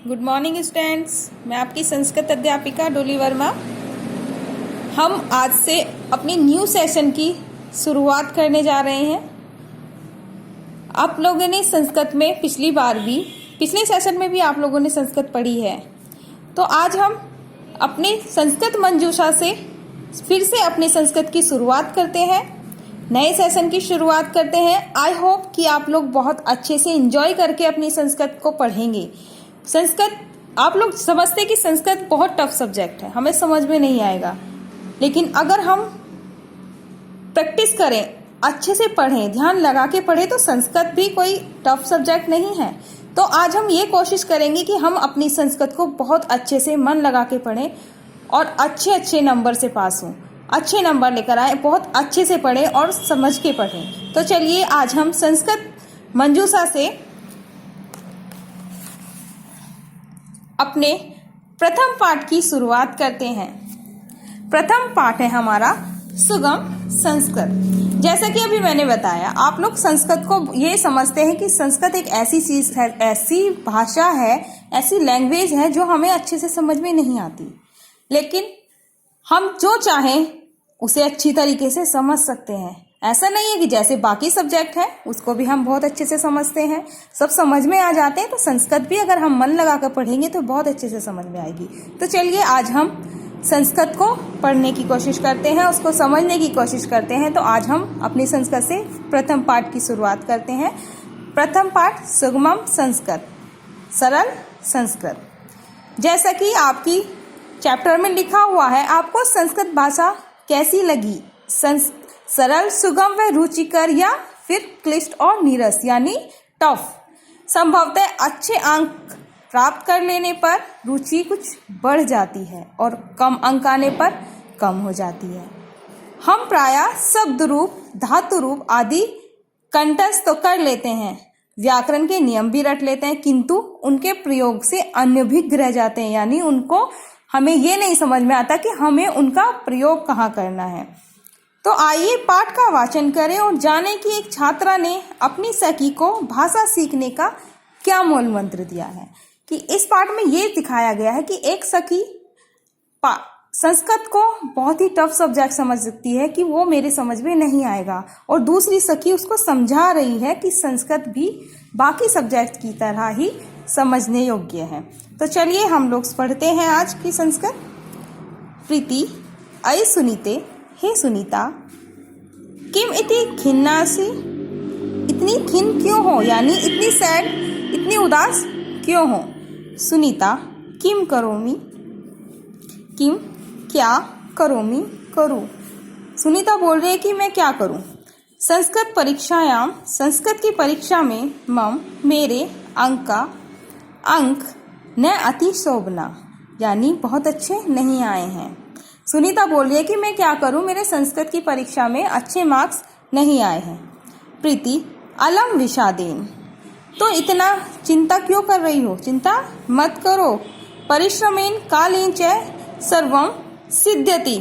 Good morning students. मैं आपकी संस्कृत अध्यापिका डोली वर्मा। हम आज से अपनी न्यू सेशन की शुरुआत करने जा रहे हैं। आप लोगों ने संस्कृत में पिछले सेशन में भी आप लोगों ने संस्कृत पढ़ी है, तो आज हम अपने संस्कृत मंजूषा से फिर से अपने संस्कृत की शुरुआत करते हैं, नए सेशन की शुरुआत करते हैं। आई होप कि आप लोग बहुत अच्छे से एंजॉय करके अपनी संस्कृत को पढ़ेंगे। संस्कृत आप लोग समझते कि संस्कृत बहुत टफ सब्जेक्ट है, हमें समझ में नहीं आएगा, लेकिन अगर हम प्रैक्टिस करें, अच्छे से पढ़ें, ध्यान लगा के पढ़ें तो संस्कृत भी कोई टफ सब्जेक्ट नहीं है। तो आज हम ये कोशिश करेंगे कि हम अपनी संस्कृत को बहुत अच्छे से मन लगा के पढ़ें और अच्छे नंबर से पास हों, अच्छे नंबर लेकर आए, बहुत अच्छे से पढ़ें और समझ के पढ़ें। तो चलिए आज हम संस्कृत मंजूषा से अपने प्रथम पाठ की शुरुआत करते हैं। प्रथम पाठ है हमारा सुगम संस्कृत। जैसा कि अभी मैंने बताया, आप लोग संस्कृत को ये समझते हैं कि संस्कृत एक ऐसी चीज है, ऐसी भाषा है, ऐसी लैंग्वेज है जो हमें अच्छे से समझ में नहीं आती, लेकिन हम जो चाहें उसे अच्छी तरीके से समझ सकते हैं। ऐसा नहीं है कि जैसे बाकी सब्जेक्ट है उसको भी हम बहुत अच्छे से समझते हैं, सब समझ में आ जाते हैं, तो संस्कृत भी अगर हम मन लगा कर पढ़ेंगे तो बहुत अच्छे से समझ में आएगी। तो चलिए आज हम संस्कृत को पढ़ने की कोशिश करते हैं, उसको समझने की कोशिश करते हैं। तो आज हम अपनी संस्कृत से प्रथम पाठ की शुरुआत करते हैं। प्रथम पाठ सुगमम संस्कृत, सरल संस्कृत। जैसा कि आपकी चैप्टर में लिखा हुआ है, आपको संस्कृत भाषा कैसी लगी? सरल, सुगम व रुचिकर या फिर क्लिष्ट और नीरस यानी टफ। संभवतः अच्छे अंक प्राप्त कर लेने पर रुचि कुछ बढ़ जाती है और कम अंक आने पर कम हो जाती है। हम प्रायः शब्द रूप, धातु रूप आदि कंठस्थ तो कर लेते हैं, व्याकरण के नियम भी रट लेते हैं, किंतु उनके प्रयोग से अन्य भी रह जाते हैं, यानी उनको हमें ये नहीं समझ में आता कि हमें उनका प्रयोग कहाँ करना है। तो आइए पाठ का वाचन करें और जानें कि एक छात्रा ने अपनी सखी को भाषा सीखने का क्या मूल मंत्र दिया है। कि इस पाठ में ये दिखाया गया है कि एक सखी संस्कृत को बहुत ही टफ सब्जेक्ट समझ सकती है कि वो मेरे समझ में नहीं आएगा, और दूसरी सखी उसको समझा रही है कि संस्कृत भी बाकी सब्जेक्ट की तरह ही समझने योग्य है। तो चलिए हम लोग पढ़ते हैं आज की संस्कृत। प्रीति अय सुनीते, हे सुनीता, किम इति खिन्नासि, इतनी खिन्न क्यों हो, यानी इतनी सैड, इतनी उदास क्यों हो? सुनीता किम करोमि, किम क्या, करोमि करूं। सुनीता बोल रही है कि मैं क्या करूं। संस्कृत परीक्षायाम, संस्कृत की परीक्षा में मम मेरे अंक न अति शोभना, यानी बहुत अच्छे नहीं आए हैं। सुनीता बोल रही है कि मैं क्या करूं, मेरे संस्कृत की परीक्षा में अच्छे मार्क्स नहीं आए हैं। प्रीति अलम विषादेन, तो इतना चिंता क्यों कर रही हो? चिंता मत करो। परिश्रमेन कालेन च सर्वम सिद्ध्यति,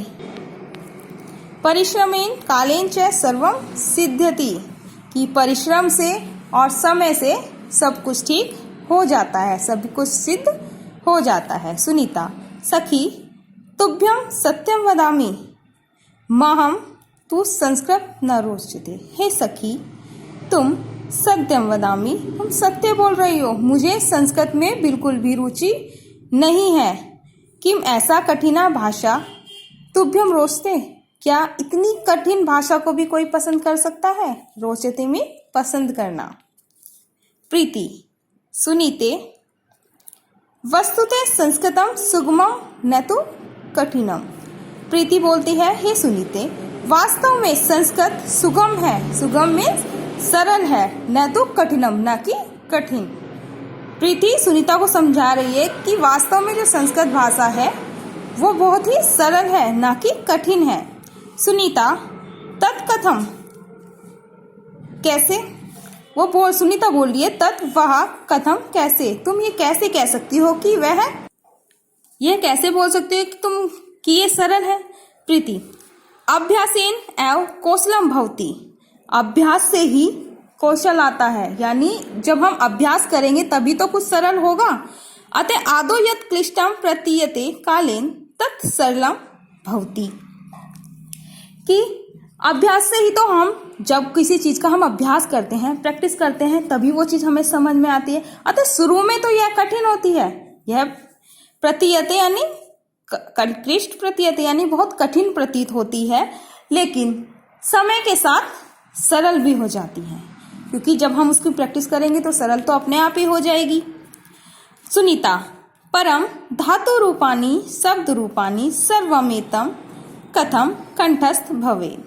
परिश्रमेन कालेन च सर्वम सिद्ध्यति, कि परिश्रम से और समय से सब कुछ ठीक हो जाता है, सब कुछ सिद्ध हो जाता है। सुनीता सखी तुभ्यं सत्यम वदामि महम तू संस्कृत न रोचते, हे सखी तुम सत्यम वदामि, तुम सत्य बोल रही हो, मुझे संस्कृत में बिल्कुल भी रुचि नहीं है। किम ऐसा कठिना भाषा तुभ्यम रोचते, क्या इतनी कठिन भाषा को भी कोई पसंद कर सकता है? रोचते में पसंद करना। प्रीति सुनीते वस्तुतः संस्कृतम सुगमम न तो कठिनम। प्रीति बोलती है, हे सुनीते, वास्तव में संस्कृत सुगम है, सुगम में सरल है, न तो कठिनम, न कि कठिन। प्रीति सुनीता को समझा रही है कि वास्तव में जो संस्कृत भाषा है वो बहुत ही सरल है, न कि कठिन है। सुनीता तत्कथम, कैसे? सुनीता बोल रही है तत् वह कथम, कैसे? तुम ये कैसे कह सकती हो कि वह, यह कैसे बोल सकते हो कि ये सरल है? प्रीति अभ्यासेन एव कौशलम भवति, अभ्यास से ही कौशल आता है, यानी जब हम अभ्यास करेंगे तभी तो कुछ सरल होगा। अतः आदौ यत् क्लिष्टं प्रतीयते कालेन तत् सरलम भवति। कि अभ्यास से ही तो हम, जब किसी चीज का हम अभ्यास करते हैं, प्रैक्टिस करते हैं, तभी वो चीज हमें समझ में आती है। अतः शुरू में तो यह कठिन होती है, यह प्रतीयते यानी क्लिष्ट, प्रतीयते यानी बहुत कठिन प्रतीत होती है, लेकिन समय के साथ सरल भी हो जाती है, क्योंकि जब हम उसकी प्रैक्टिस करेंगे तो सरल तो अपने आप ही हो जाएगी। सुनीता, परम धातु रूपाणि शब्द रूपाणि सर्वमेतम कथम कंठस्थ भवे।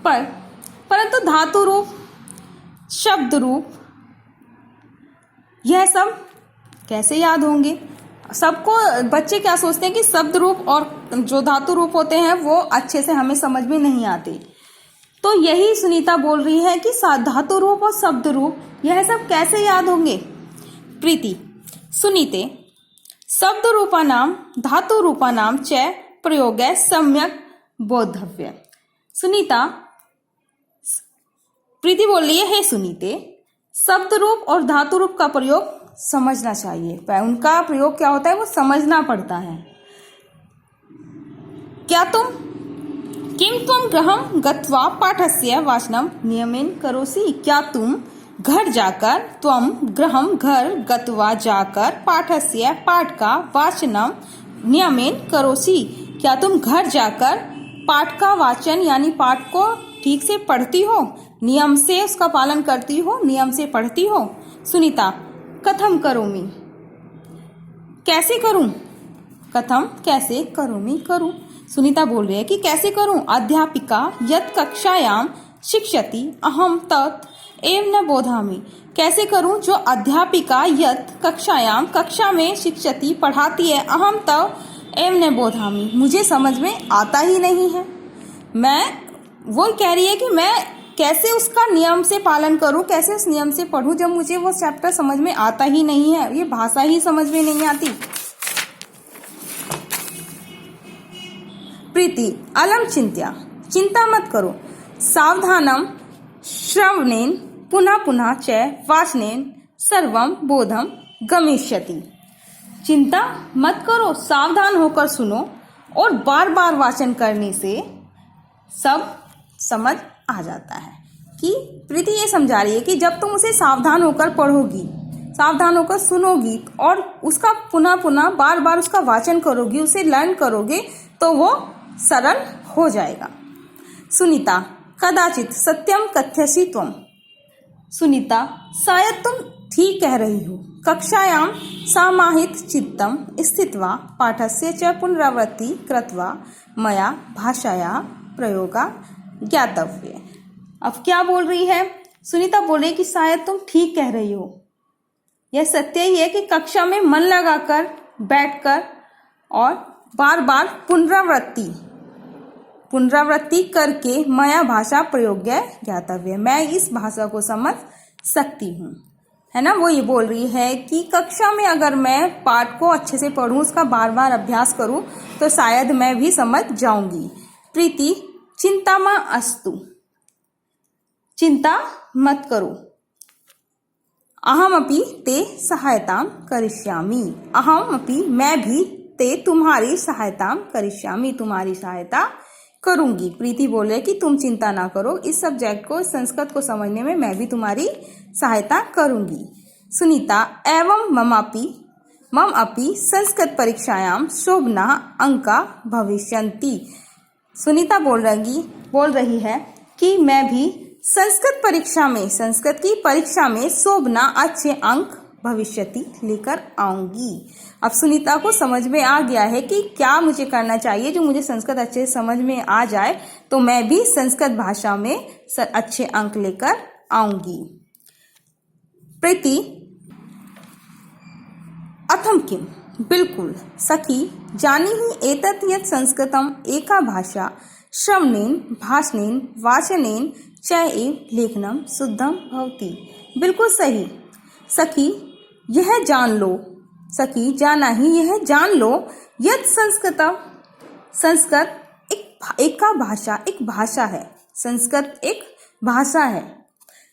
परंतु धातु रूप, शब्द रूप, यह सब कैसे याद होंगे? सबको, बच्चे क्या सोचते हैं कि शब्द रूप और जो धातु रूप होते हैं वो अच्छे से हमें समझ में नहीं आते। तो यही सुनीता बोल रही है कि धातु रूप और शब्द रूप यह सब कैसे याद होंगे। प्रीति, सुनीते शब्द रूपानाम धातु रूपानाम च प्रयोग सम्यक बोधव्य। सुनीता, प्रीति बोल रही है, हे सुनीते, शब्द रूप और धातु रूप का प्रयोग समझना चाहिए। उनका प्रयोग क्या होता है वो समझना पड़ता है। क्या तुम, किम तुम गृहं गत्वा पाठस्य वाचनं नियमेन करोसि। क्या तुम घर जाकर, त्वम गृहं घर गत्वा जाकर पाठस्य पाठ का वाचनं नियमेन करोसि। क्या तुम घर जाकर पाठ का वाचन यानी पाठ को ठीक से पढ़ती हो, नियम से उसका पालन करती हो, नियम से पढ़ती हो। सुनीता, कथम करोमि, कैसे करूं। कथम कैसे, करोमि करूं। सुनीता बोल रही है कि कैसे करूं। अध्यापिका यत् कक्षायाम शिक्षति अहम तत् एव न बोधामि। कैसे करूं, जो अध्यापिका यत् कक्षायाम, कक्षा में शिक्षति पढ़ाती है, अहम तत् एव न बोधामि, मुझे समझ में आता ही नहीं है। मैं, वो कह रही है कि मैं कैसे उसका नियम से पालन करूं, कैसे उस नियम से पढ़ूं जब मुझे वो चैप्टर समझ में आता ही नहीं है, ये भाषा ही समझ में नहीं आती। प्रीति, अलम चिंत्या, चिंता मत करो। सावधानम श्रवणेन पुनः पुनः च वाचनेन सर्वम बोधम गमिष्यति। चिंता मत करो, सावधान होकर सुनो और बार बार वाचन करने से सब समझ आ जाता है। कि प्रीति ये समझा रही है कि जब तुम उसे सावधान होकर पढ़ोगी, सावधान होकर सुनोगी और उसका पुनः पुनः बार बार उसका वाचन करोगी, उसे लर्न करोगे, तो वो सरल हो जाएगा। सुनीता, कदाचित सत्यम कथ्यसि त्वम। सुनीता, शायद तुम ठीक कह रही हो। कक्षायाम समाहित चित्तम स्थित्वा पाठस्य च पुनरावृत्ति कृत्वा मया भाषाया प्रयोगा ज्ञातव्य। अब क्या बोल रही है सुनीता? बोल रही है कि शायद तुम ठीक कह रही हो। यह सत्य ही है कि कक्षा में मन लगाकर बैठकर और बार बार पुनरावृत्ति करके मया भाषा प्रयोग्य ज्ञातव्य, मैं इस भाषा को समझ सकती हूँ, है ना। वो ये बोल रही है कि कक्षा में अगर मैं पाठ को अच्छे से पढ़ूं, उसका बार बार अभ्यास करूं, तो शायद मैं भी समझ जाऊंगी। प्रीति, चिंता मा अस्तु, चिंता मत करो। अहमपि ते सहायतां करिष्यामि, अहमपि मैं भी ते तुम्हारी सहायतां करिष्यामि, तुम्हारी सहायता करूंगी। प्रीति बोल रहे कि तुम चिंता ना करो, इस सब्जेक्ट को, संस्कृत को समझने में मैं भी तुम्हारी सहायता करूंगी। सुनीता, एवं मम अपि संस्कृत परीक्षायां शोभना अंका भविष्यन्ति। सुनीता बोल रही है कि मैं भी संस्कृत की परीक्षा में शोभना अच्छे अंक भविष्यति लेकर आऊंगी। अब सुनीता को समझ में आ गया है कि क्या मुझे करना चाहिए जो मुझे संस्कृत अच्छे से समझ में आ जाए, तो मैं भी संस्कृत भाषा में अच्छे अंक लेकर आऊंगी। प्रीति, अथम किम, बिल्कुल सखी, जानी ही एतत् यत् संस्कृतम एका भाषा श्रवणेन भाषणेन वाचनेन च एव लेखनम शुद्धम भवति। बिल्कुल सही सखी, यह जान लो, सखी जाना ही यह जान लो, यत् संस्कृत एक भाषा है, संस्कृत एक भाषा है।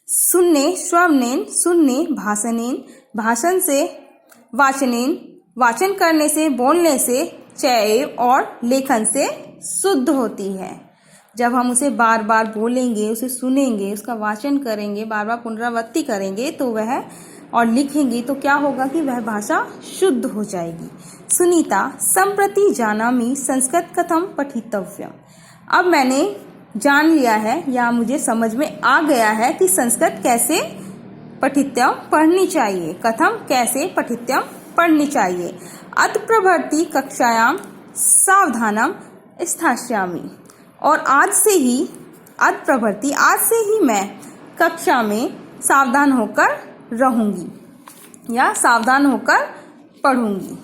श्रवणेन, सुनने, भाषणेन, भाषण से, वाचन करने से, बोलने से, चैव और लेखन से शुद्ध होती है। जब हम उसे बार बार बोलेंगे, उसे सुनेंगे, उसका वाचन करेंगे, बार बार पुनरावृत्ति करेंगे तो वह और लिखेंगे तो क्या होगा कि वह भाषा शुद्ध हो जाएगी। सुनीता, संप्रति जानामि संस्कृत कथम पठितव्यम। अब मैंने जान लिया है या मुझे समझ में आ गया है कि संस्कृत कैसे पठित्यम पढ़नी चाहिए, कथम कैसे पठित्यम पढ़नी चाहिए। अत प्रभृति कक्षायाम सावधानम स्थास्यामि। और आज से ही मैं कक्षा में सावधान होकर रहूंगी या सावधान होकर पढ़ूंगी।